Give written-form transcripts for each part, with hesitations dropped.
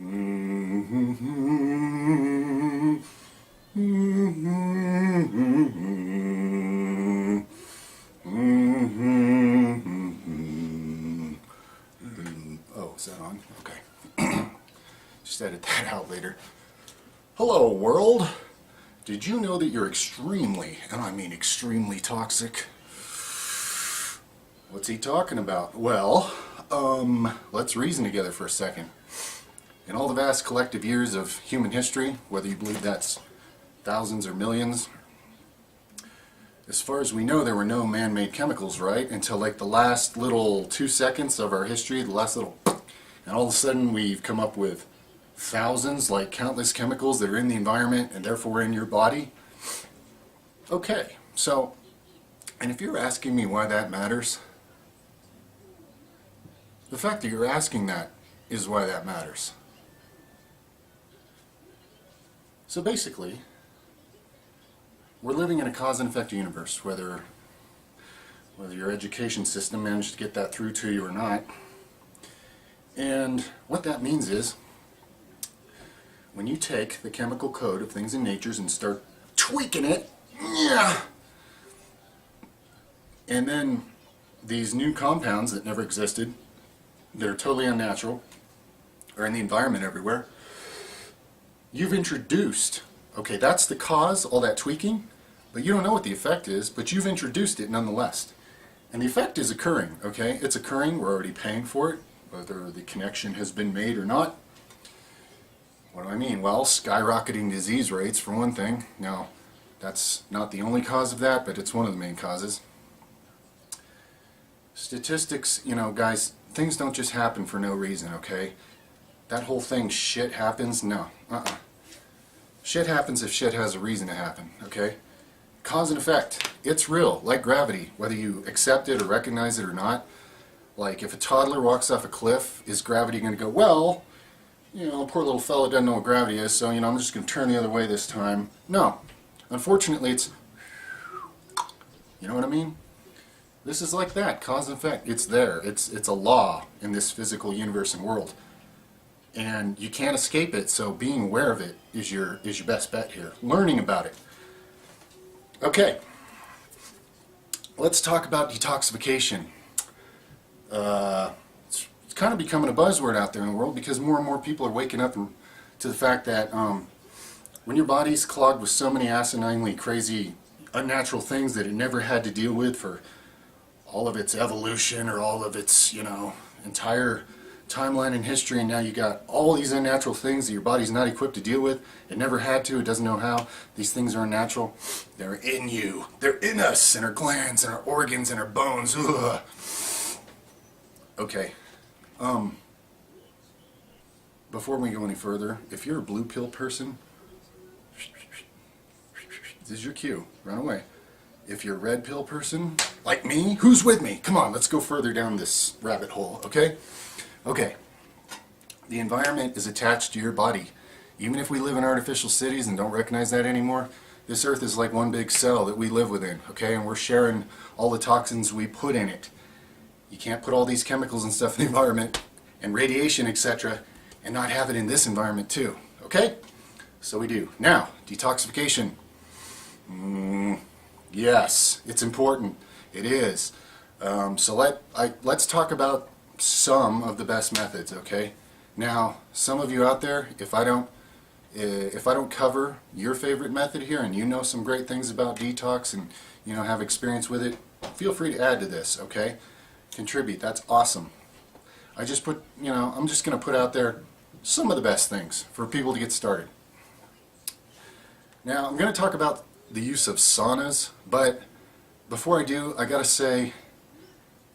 Oh, is that on? Okay. Just edit that out later. Hello, world. Did you know that you're extremely, and I mean extremely toxic? What's he talking about? Well, let's reason together for a second. In all the vast collective years of human history, whether you believe that's thousands or millions, as far as we know, there were no man-made chemicals, right? Until like the last little 2 seconds of our history, the last little, and all of a sudden we've come up with thousands, like countless chemicals that are in the environment and therefore in your body. Okay, so, and if you're asking me why that matters, the fact that you're asking that is why that matters. So basically, we're living in a cause and effect universe, whether your education system managed to get that through to you or not. And what that means is, when you take the chemical code of things in nature and start tweaking it, yeah, and then these new compounds that never existed, that are totally unnatural, are in the environment everywhere, you've introduced, okay, that's the cause, all that tweaking, but you don't know what the effect is, but you've introduced it nonetheless. And the effect is occurring, okay? It's occurring, we're already paying for it, whether the connection has been made or not. What do I mean? Well, skyrocketing disease rates for one thing. Now, that's not the only cause of that, but it's one of the main causes. Statistics, you know, guys, things don't just happen for no reason, okay? That whole thing, shit happens, no. Shit happens if shit has a reason to happen, okay? Cause and effect, it's real, like gravity, whether you accept it or recognize it or not. Like, if a toddler walks off a cliff, is gravity going to go, well, you know, poor little fella doesn't know what gravity is, so, you know, I'm just going to turn the other way this time. No. Unfortunately, it's, you know what I mean? This is like that, cause and effect. It's there. It's a law in this physical universe and world. And you can't escape it, so being aware of it is your best bet here. Learning about it. Okay. Let's talk about detoxification. It's kind of becoming a buzzword out there in the world because more and more people are waking up to the fact that when your body's clogged with so many asininely crazy, unnatural things that it never had to deal with for all of its evolution or all of its, you know, entire timeline in history, and now you got all these unnatural things that your body's not equipped to deal with. It never had to, it doesn't know how. These things are unnatural. They're in you. They're in us, in our glands, in our organs, in our bones. Ugh. Okay. Before we go any further, if you're a blue pill person, this is your cue. Run away. If you're a red pill person, like me, who's with me? Come on, let's go further down this rabbit hole, okay? Okay. The environment is attached to your body. Even if we live in artificial cities and don't recognize that anymore, this earth is like one big cell that we live within, okay? And we're sharing all the toxins we put in it. You can't put all these chemicals and stuff in the environment and radiation, etc., and not have it in this environment too, okay? So we do. Now, detoxification. Yes, it's important. It is. So let's talk about some of the best methods, okay? Now, some of you out there, if I don't cover your favorite method here and you know some great things about detox and, you know, have experience with it, feel free to add to this, okay? Contribute. That's awesome. I just put, you know, I'm just going to put out there some of the best things for people to get started. Now, I'm going to talk about the use of saunas, but before I do, I gotta say,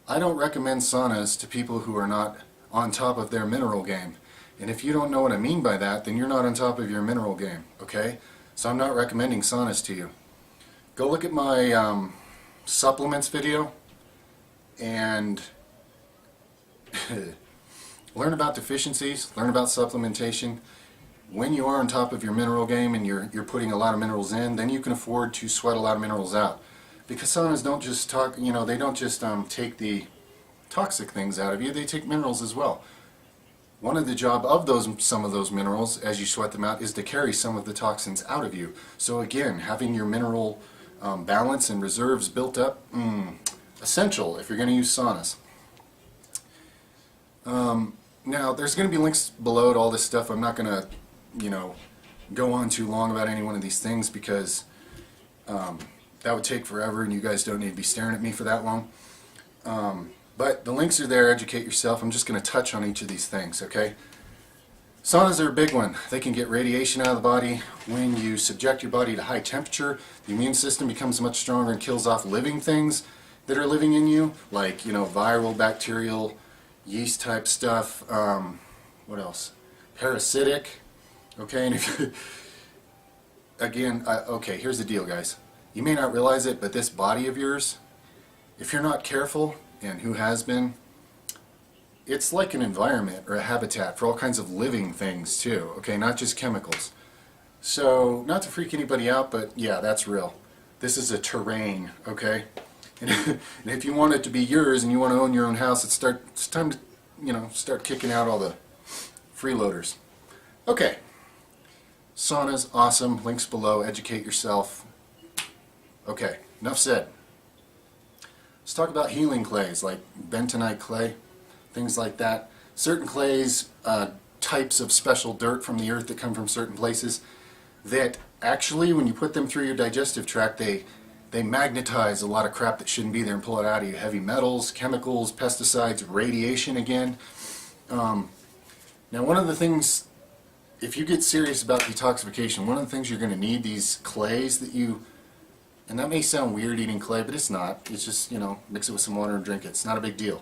I don't recommend saunas to people who are not on top of their mineral game. And if you don't know what I mean by that, then you're not on top of your mineral game, okay? So I'm not recommending saunas to you. Go look at my supplements video and learn about deficiencies, learn about supplementation. When you are on top of your mineral game and you're putting a lot of minerals in, then you can afford to sweat a lot of minerals out. Because saunas don't just they don't just take the toxic things out of you, they take minerals as well. One of the job of some of those minerals, as you sweat them out, is to carry some of the toxins out of you. So again, having your mineral balance and reserves built up, essential if you're going to use saunas. Now, there's going to be links below to all this stuff. I'm not going to, go on too long about any one of these things because that would take forever, and you guys don't need to be staring at me for that long. But the links are there. Educate yourself. I'm just going to touch on each of these things, okay? Saunas are a big one. They can get radiation out of the body. When you subject your body to high temperature, the immune system becomes much stronger and kills off living things that are living in you, like, viral, bacterial, yeast type stuff. What else? Parasitic. Okay, and if okay, here's the deal, guys. You may not realize it, but this body of yours, if you're not careful, and who has been, it's like an environment or a habitat for all kinds of living things too, okay, not just chemicals. So, not to freak anybody out, but yeah, that's real. This is a terrain, okay? And if you want it to be yours and you want to own your own house, it's time to, start kicking out all the freeloaders. Okay. Saunas, awesome. Links below. Educate yourself. Okay, enough said. Let's talk about healing clays like bentonite clay, things like that. Certain clays, types of special dirt from the earth that come from certain places that actually, when you put them through your digestive tract, they magnetize a lot of crap that shouldn't be there and pull it out of you. Heavy metals, chemicals, pesticides, radiation again. Now, one of the things, if you get serious about detoxification, one of the things you're going to need, these clays that you, and that may sound weird eating clay, but it's not. It's just, mix it with some water and drink it. It's not a big deal.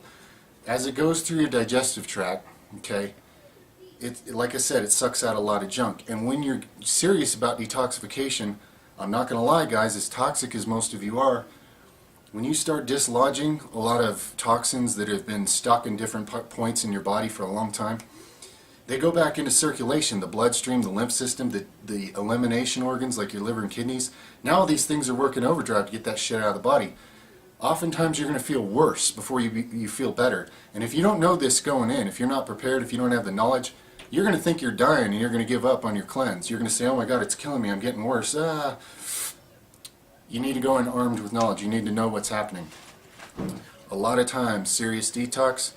As it goes through your digestive tract, okay, like I said, it sucks out a lot of junk. And when you're serious about detoxification, I'm not going to lie, guys, as toxic as most of you are, when you start dislodging a lot of toxins that have been stuck in different points in your body for a long time, they go back into circulation, the bloodstream, the lymph system, the elimination organs like your liver and kidneys. Now all these things are working overdrive to get that shit out of the body. Oftentimes you're going to feel worse before you feel better. And if you don't know this going in, if you're not prepared, if you don't have the knowledge, you're going to think you're dying and you're going to give up on your cleanse. You're going to say, oh my God, it's killing me, I'm getting worse. You need to go in armed with knowledge. You need to know what's happening. A lot of times, serious detox,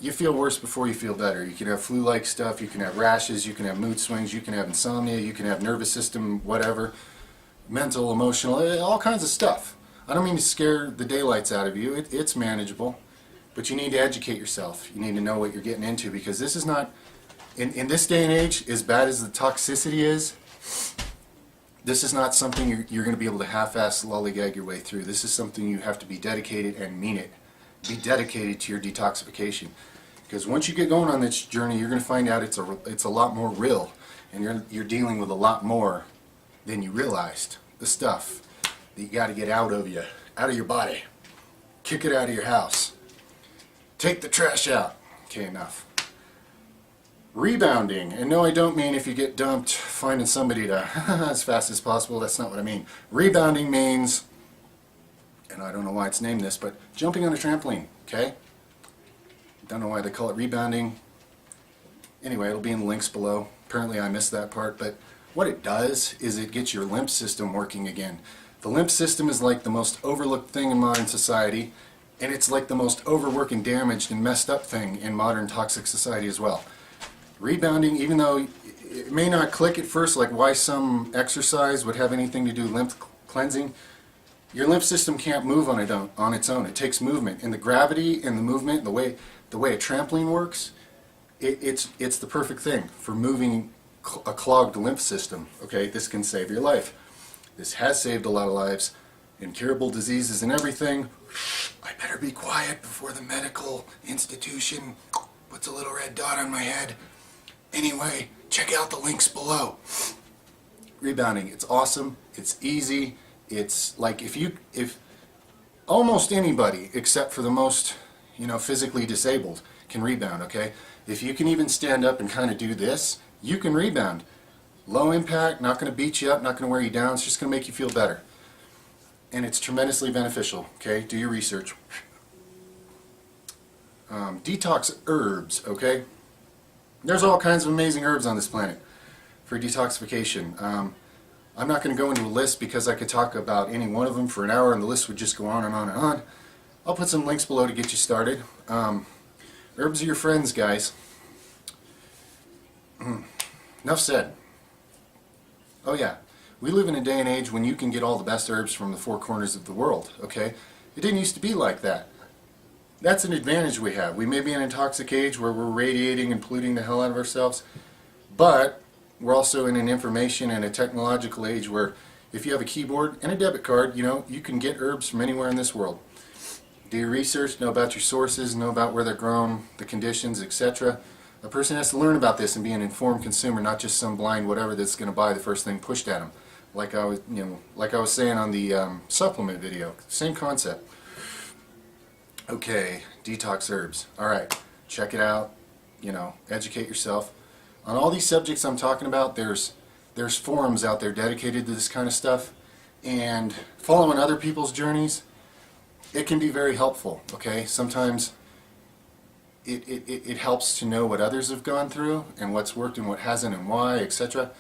you feel worse before you feel better. You can have flu-like stuff, you can have rashes, you can have mood swings, you can have insomnia, you can have nervous system, whatever, mental, emotional, all kinds of stuff. I don't mean to scare the daylights out of you. It's manageable. But you need to educate yourself. You need to know what you're getting into, because this is not, in this day and age, as bad as the toxicity is, this is not something you're going to be able to half-ass lollygag your way through. This is something you have to be dedicated and mean it. Be dedicated to your detoxification, because once you get going on this journey, you're going to find out it's a lot more real, and you're dealing with a lot more than you realized. The stuff that you got to get out of you, out of your body, kick it out of your house, take the trash out. Okay, enough. Rebounding, and no, I don't mean if you get dumped, finding somebody to as fast as possible. That's not what I mean. Rebounding means, and I don't know why it's named this, but jumping on a trampoline, okay? Don't know why they call it rebounding. Anyway, it'll be in the links below. Apparently I missed that part, but what it does is it gets your lymph system working again. The lymph system is like the most overlooked thing in modern society, and it's like the most overworked and damaged and messed up thing in modern toxic society as well. Rebounding, even though it may not click at first, like why some exercise would have anything to do with lymph cleansing, your lymph system can't move on its own. It takes movement, and the gravity and the movement, the way a trampoline works, it's the perfect thing for moving a clogged lymph system. Okay, this can save your life. This has saved a lot of lives, incurable diseases and everything. I better be quiet before the medical institution puts a little red dot on my head. Anyway, check out the links below. Rebounding, it's awesome, it's easy. It's like if almost anybody except for the most, physically disabled can rebound, okay? If you can even stand up and kind of do this, you can rebound. Low impact, not going to beat you up, not going to wear you down, it's just going to make you feel better. And it's tremendously beneficial, okay? Do your research. Detox herbs, okay? There's all kinds of amazing herbs on this planet for detoxification. I'm not going to go into a list because I could talk about any one of them for an hour and the list would just go on and on and on. I'll put some links below to get you started. Herbs are your friends, guys. Enough said. Oh yeah, we live in a day and age when you can get all the best herbs from the four corners of the world, okay? It didn't used to be like that. That's an advantage we have. We may be in a toxic age where we're radiating and polluting the hell out of ourselves, but we're also in an information and a technological age where if you have a keyboard and a debit card, you know, you can get herbs from anywhere in this world. Do your research, know about your sources, know about where they're grown, the conditions, etc. A person has to learn about this and be an informed consumer, not just some blind whatever that's going to buy the first thing pushed at them. Like I was saying on the supplement video, same concept. Okay, detox herbs. All right, check it out. You know, educate yourself on all these subjects I'm talking about. There's forums out there dedicated to this kind of stuff, and following other people's journeys, it can be very helpful. Okay, sometimes it helps to know what others have gone through and what's worked and what hasn't and why, etc.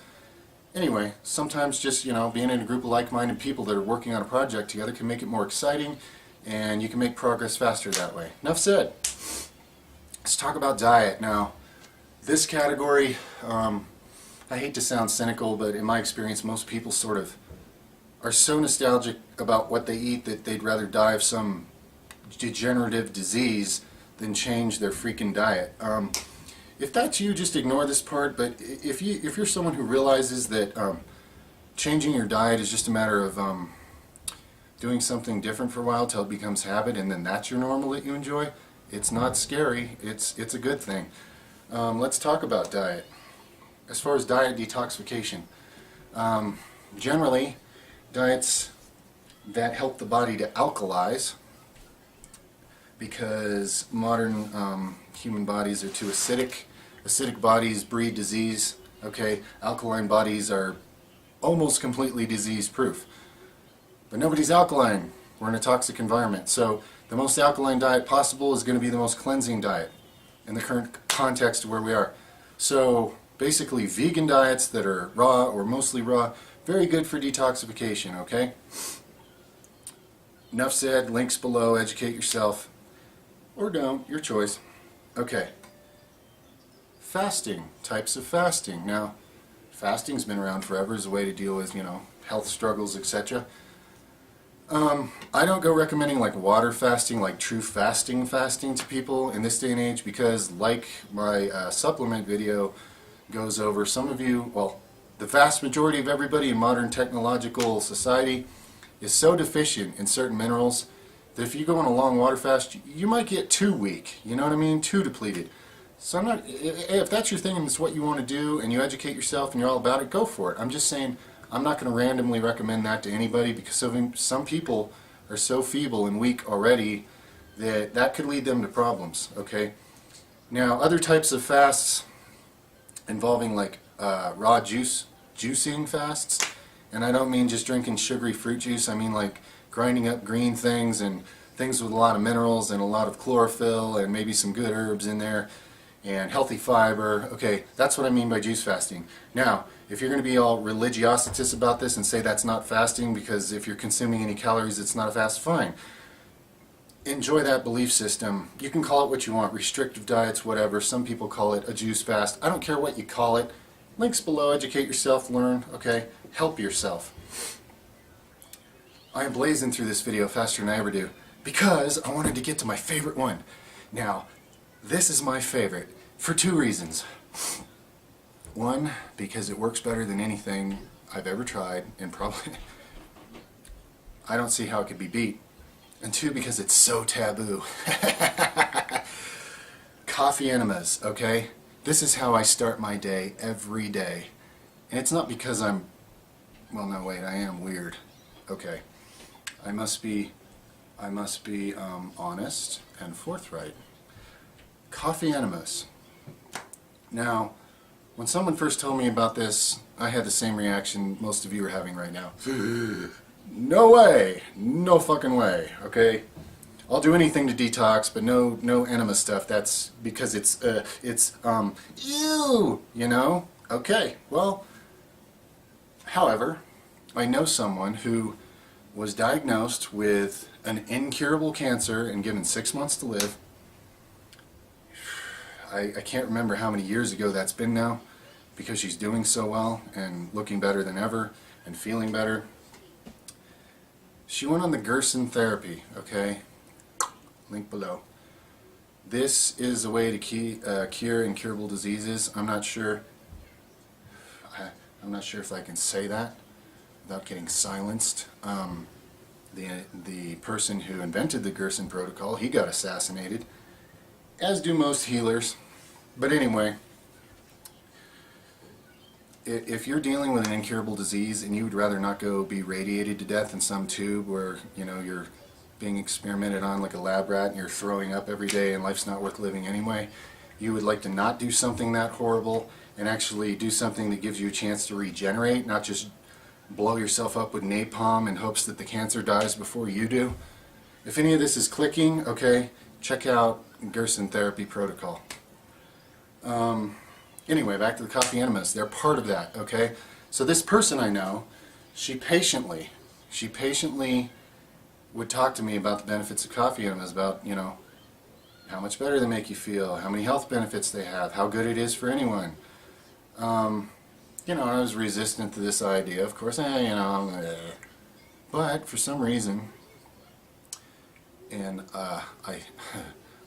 Anyway, sometimes just, you know, being in a group of like-minded people that are working on a project together can make it more exciting, and you can make progress faster that way. Enough said. Let's talk about diet now. This category, I hate to sound cynical, but in my experience, most people sort of are so nostalgic about what they eat that they'd rather die of some degenerative disease than change their freaking diet. If that's you, just ignore this part, but if you're someone who realizes that changing your diet is just a matter of doing something different for a while till it becomes habit, and then that's your normal that you enjoy, it's not scary, it's a good thing. Let's talk about diet. As far as diet detoxification, generally diets that help the body to alkalize, because modern human bodies are too acidic. Acidic bodies breed disease. Okay, alkaline bodies are almost completely disease-proof. But nobody's alkaline. We're in a toxic environment. So the most alkaline diet possible is going to be the most cleansing diet in the current context of where we are. So basically vegan diets that are raw or mostly raw, very good for detoxification, okay? Enough said, links below, educate yourself. Or don't, your choice. Okay. Fasting, types of fasting. Now, fasting's been around forever as a way to deal with, you know, health struggles, etc. I don't go recommending like water fasting, like true fasting to people in this day and age, because like my supplement video goes over, some of you, well, the vast majority of everybody in modern technological society is so deficient in certain minerals that if you go on a long water fast, you might get too weak, you know what I mean, too depleted. So I'm not, if that's your thing and it's what you want to do and you educate yourself and you're all about it, go for it. I'm just saying, I'm not going to randomly recommend that to anybody, because some people are so feeble and weak already that that could lead them to problems, okay? Now, other types of fasts involving like raw juicing fasts, and I don't mean just drinking sugary fruit juice, I mean like grinding up green things and things with a lot of minerals and a lot of chlorophyll and maybe some good herbs in there and healthy fiber. Okay, that's what I mean by juice fasting. Now, if you're going to be all religiositous about this and say that's not fasting because if you're consuming any calories it's not a fast, fine. Enjoy that belief system. You can call it what you want, restrictive diets, whatever. Some people call it a juice fast. I don't care what you call it. Links below, educate yourself, learn, okay? Help yourself. I am blazing through this video faster than I ever do because I wanted to get to my favorite one. Now, this is my favorite for two reasons. One, because it works better than anything I've ever tried, and probably I don't see how it could be beat. And two, because it's so taboo. Coffee enemas, okay? This is how I start my day every day. And it's not because I'm, well, no, wait, I am weird. Okay. I must be honest and forthright. Coffee enemas. Now, when someone first told me about this, I had the same reaction most of you are having right now. No way! No fucking way, okay? I'll do anything to detox, but no enema stuff. That's because it's ew, you know? Okay, well, however, I know someone who was diagnosed with an incurable cancer and given 6 months to live. I can't remember how many years ago that's been now, because she's doing so well and looking better than ever and feeling better. She went on the Gerson therapy, okay? Link below. This is a way to cure incurable diseases. I'm not sure if I can say that without getting silenced. The person who invented the Gerson protocol, he got assassinated, as do most healers. But anyway, if you're dealing with an incurable disease and you would rather not go be radiated to death in some tube where, you know, you're being experimented on like a lab rat and you're throwing up every day and life's not worth living anyway, you would like to not do something that horrible and actually do something that gives you a chance to regenerate, not just blow yourself up with napalm in hopes that the cancer dies before you do. If any of this is clicking, okay, check out Gerson therapy protocol. Anyway, back to the coffee enemas. They're part of that, okay? So this person I know, she patiently would talk to me about the benefits of coffee enemas, about, you know, how much better they make you feel, how many health benefits they have, how good it is for anyone. You know, I was resistant to this idea, of course, you know, but for some reason, and I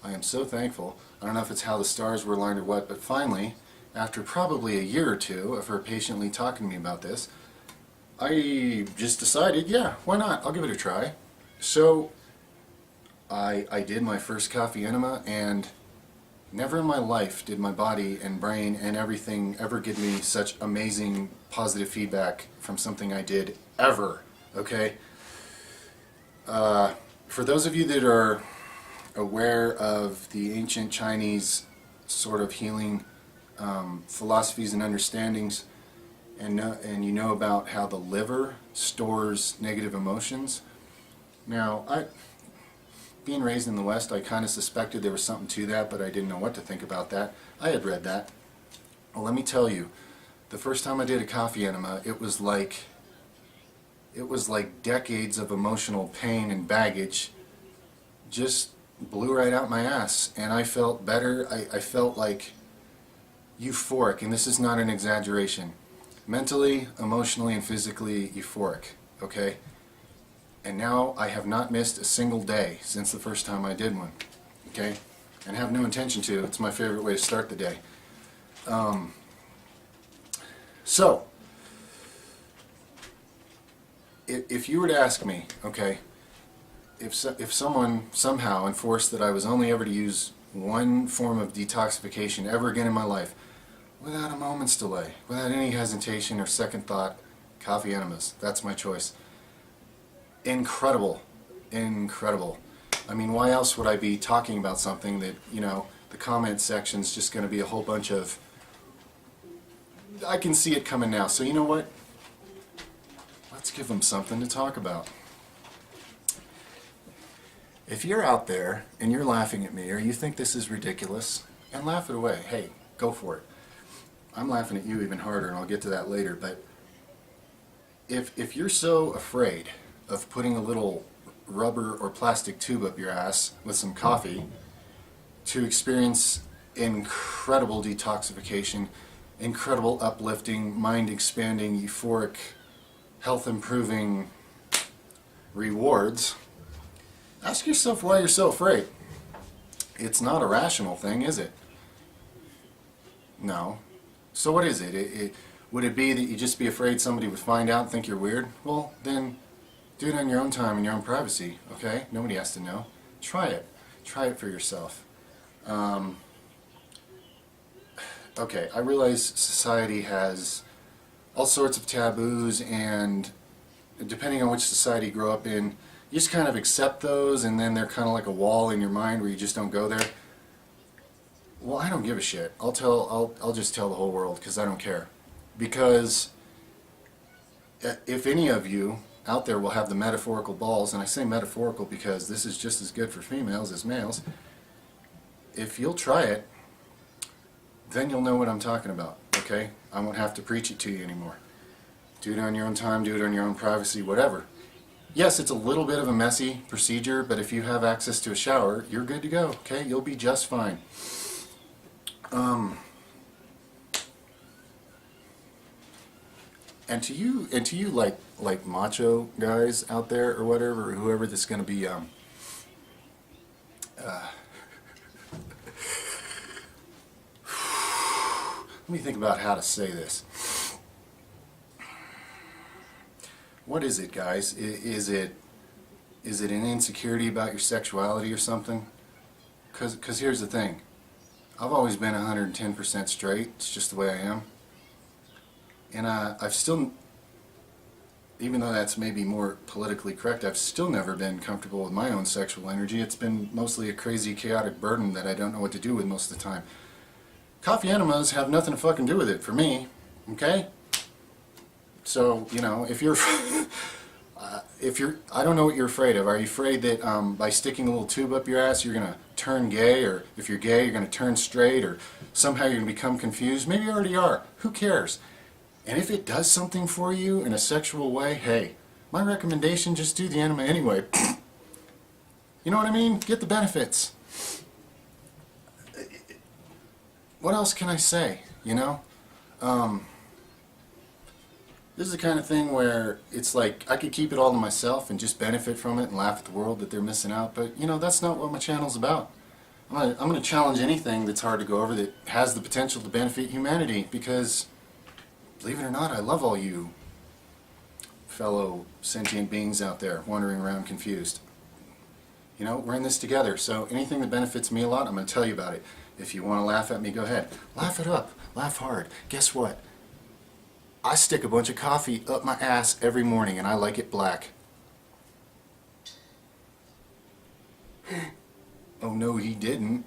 am so thankful. I don't know if it's how the stars were aligned or what, but finally, after probably a year or two of her patiently talking to me about this, I just decided, yeah, why not? I'll give it a try. So I did my first coffee enema, and never in my life did my body and brain and everything ever give me such amazing positive feedback from something I did ever, okay? For those of you that are aware of the ancient Chinese sort of healing philosophies and understandings, and you know about how the liver stores negative emotions. Now, being raised in the West, I kind of suspected there was something to that, but I didn't know what to think about that. I had read that. Well, let me tell you, the first time I did a coffee enema, it was like decades of emotional pain and baggage just blew right out my ass, and I felt better. I felt like euphoric, and this is not an exaggeration. Mentally, emotionally, and physically euphoric, okay? And now I have not missed a single day since the first time I did one, okay? And have no intention to. It's my favorite way to start the day. So, if you were to ask me, okay, if someone somehow enforced that I was only ever to use one form of detoxification ever again in my life, without a moment's delay, without any hesitation or second thought, coffee enemas, that's my choice. Incredible, incredible. I mean, why else would I be talking about something that, you know, the comment section's just going to be a whole bunch of, I can see it coming now. So you know what? Let's give them something to talk about. If you're out there and you're laughing at me, or you think this is ridiculous, and laugh it away, hey, go for it. I'm laughing at you even harder, and I'll get to that later, but if you're so afraid of putting a little rubber or plastic tube up your ass with some coffee to experience incredible detoxification, incredible uplifting, mind-expanding, euphoric, health-improving rewards, ask yourself why you're so afraid. It's not a rational thing, is it? No. So what is it? Would it be that you just be afraid somebody would find out and think you're weird? Well, then do it on your own time in your own privacy, okay? Nobody has to know. Try it. Try it for yourself. Okay, I realize society has all sorts of taboos, and depending on which society you grow up in, you just kind of accept those, and then they're kind of like a wall in your mind where you just don't go there. Well, I don't give a shit. I'll just tell the whole world, because I don't care. Because if any of you out there will have the metaphorical balls, and I say metaphorical because this is just as good for females as males. If you'll try it, then you'll know what I'm talking about, okay? I won't have to preach it to you anymore. Do it on your own time, do it on your own privacy, whatever. Yes, it's a little bit of a messy procedure, but if you have access to a shower, you're good to go, okay? You'll be just fine. And to you like macho guys out there or whatever, or whoever that's going to be let me think about how to say this. What is it, guys? Is it an insecurity about your sexuality or something? Because here's the thing. I've always been 110% straight. It's just the way I am. And I've still, even though that's maybe more politically correct, I've still never been comfortable with my own sexual energy. It's been mostly a crazy, chaotic burden that I don't know what to do with most of the time. Coffee enemas have nothing to fucking do with it for me, okay? So, you know, if you're, I don't know what you're afraid of. Are you afraid that by sticking a little tube up your ass you're going to turn gay, or if you're gay you're going to turn straight, or somehow you're going to become confused? Maybe you already are. Who cares? And if it does something for you in a sexual way, hey, my recommendation, just do the enema anyway. You know what I mean? Get the benefits. What else can I say, you know? This is the kind of thing where it's like I could keep it all to myself and just benefit from it and laugh at the world that they're missing out, but you know, that's not what my channel's about. I'm going to challenge anything that's hard to go over that has the potential to benefit humanity, because believe it or not, I love all you fellow sentient beings out there wandering around confused. You know, we're in this together, so anything that benefits me a lot, I'm going to tell you about it. If you want to laugh at me, go ahead. Laugh it up. Laugh hard. Guess what? I stick a bunch of coffee up my ass every morning, and I like it black. Oh no, he didn't.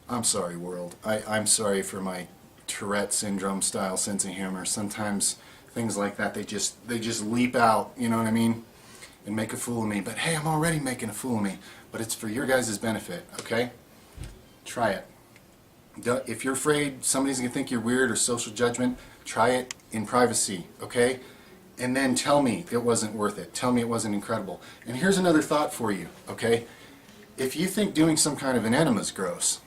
I'm sorry, world. I'm sorry for my Tourette syndrome style sense of humor. Sometimes things like that, they just leap out, you know what I mean, and make a fool of me. But hey, I'm already making a fool of me, but it's for your guys' benefit, okay? Try it. If you're afraid somebody's gonna think you're weird or social judgment, try it in privacy, okay? And then tell me it wasn't worth it. Tell me it wasn't incredible. And here's another thought for you, okay? If you think doing some kind of an enema is gross,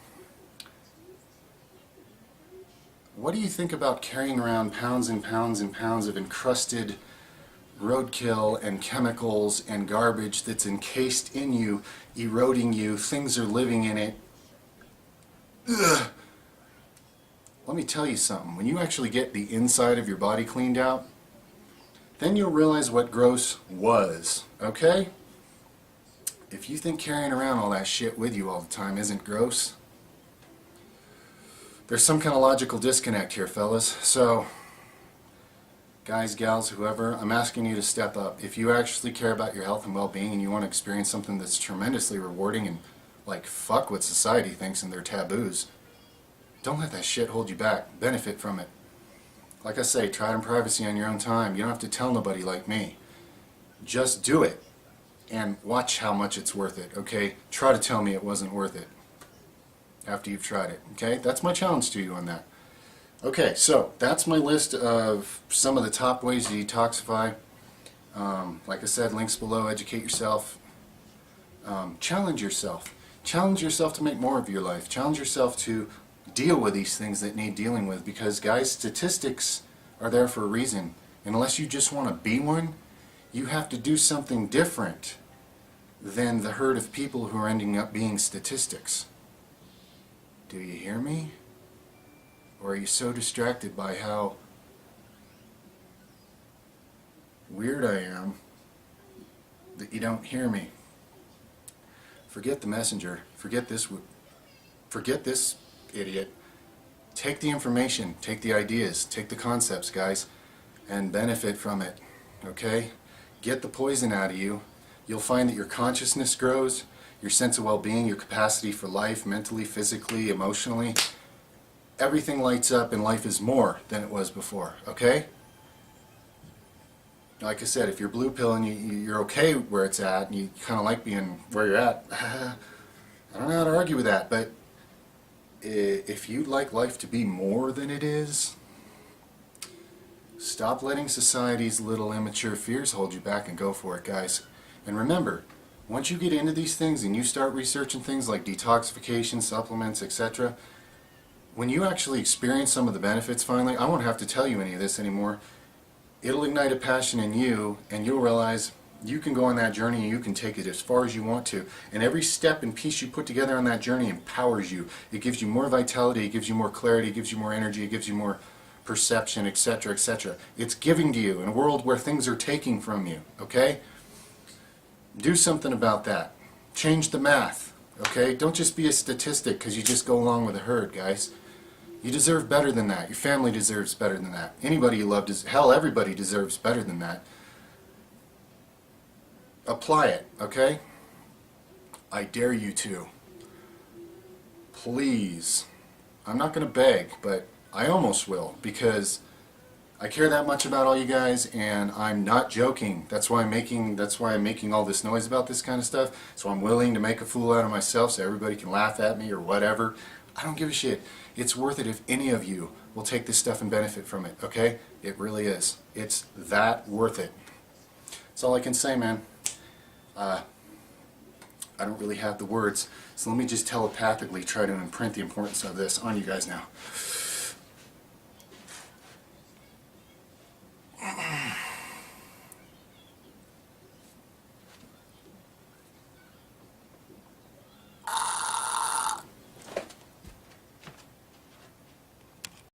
what do you think about carrying around pounds and pounds and pounds of encrusted roadkill and chemicals and garbage that's encased in you, eroding you, things are living in it? Ugh. Let me tell you something. When you actually get the inside of your body cleaned out, then you'll realize what gross was, okay? If you think carrying around all that shit with you all the time isn't gross, there's some kind of logical disconnect here, fellas. So, guys, gals, whoever, I'm asking you to step up. If you actually care about your health and well-being and you want to experience something that's tremendously rewarding and like fuck what society thinks and their taboos, don't let that shit hold you back. Benefit from it. Like I say, try it in privacy on your own time. You don't have to tell nobody like me. Just do it and watch how much it's worth it, okay? Try to tell me it wasn't worth it after you've tried it, okay? That's my challenge to you on that. Okay, so that's my list of some of the top ways to detoxify. Like I said, links below. Educate yourself. Challenge yourself. Challenge yourself to make more of your life. Challenge yourself to deal with these things that need dealing with, because guys, statistics are there for a reason. And unless you just want to be one, you have to do something different than the herd of people who are ending up being statistics. Do you hear me? Or are you so distracted by how weird I am that you don't hear me? Forget the messenger. Forget this idiot. Take the information, take the ideas, take the concepts, guys, and benefit from it, okay? Get the poison out of you. You'll find that your consciousness grows, your sense of well-being, your capacity for life, mentally, physically, emotionally. Everything lights up and life is more than it was before, okay? Like I said, if you're blue pill and you're okay where it's at, and you kind of like being where you're at, I don't know how to argue with that. But if you'd like life to be more than it is, stop letting society's little immature fears hold you back and go for it, guys. And remember, once you get into these things and you start researching things like detoxification, supplements, etc., when you actually experience some of the benefits finally, I won't have to tell you any of this anymore. It'll ignite a passion in you, and you'll realize you can go on that journey and you can take it as far as you want to. And every step and piece you put together on that journey empowers you. It gives you more vitality, it gives you more clarity, it gives you more energy, it gives you more perception, etc., etc. It's giving to you in a world where things are taking from you, okay? Do something about that. Change the math, okay? Don't just be a statistic because you just go along with the herd, guys. You deserve better than that. Your family deserves better than that. Anybody you love, hell, everybody deserves better than that. Apply it, okay? I dare you to. Please. I'm not going to beg, but I almost will, because I care that much about all you guys, and I'm not joking. That's why I'm making all this noise about this kind of stuff. So I'm willing to make a fool out of myself so everybody can laugh at me or whatever. I don't give a shit. It's worth it if any of you will take this stuff and benefit from it, okay? It really is. It's that worth it. That's all I can say, man. I don't really have the words, so let me just telepathically try to imprint the importance of this on you guys now.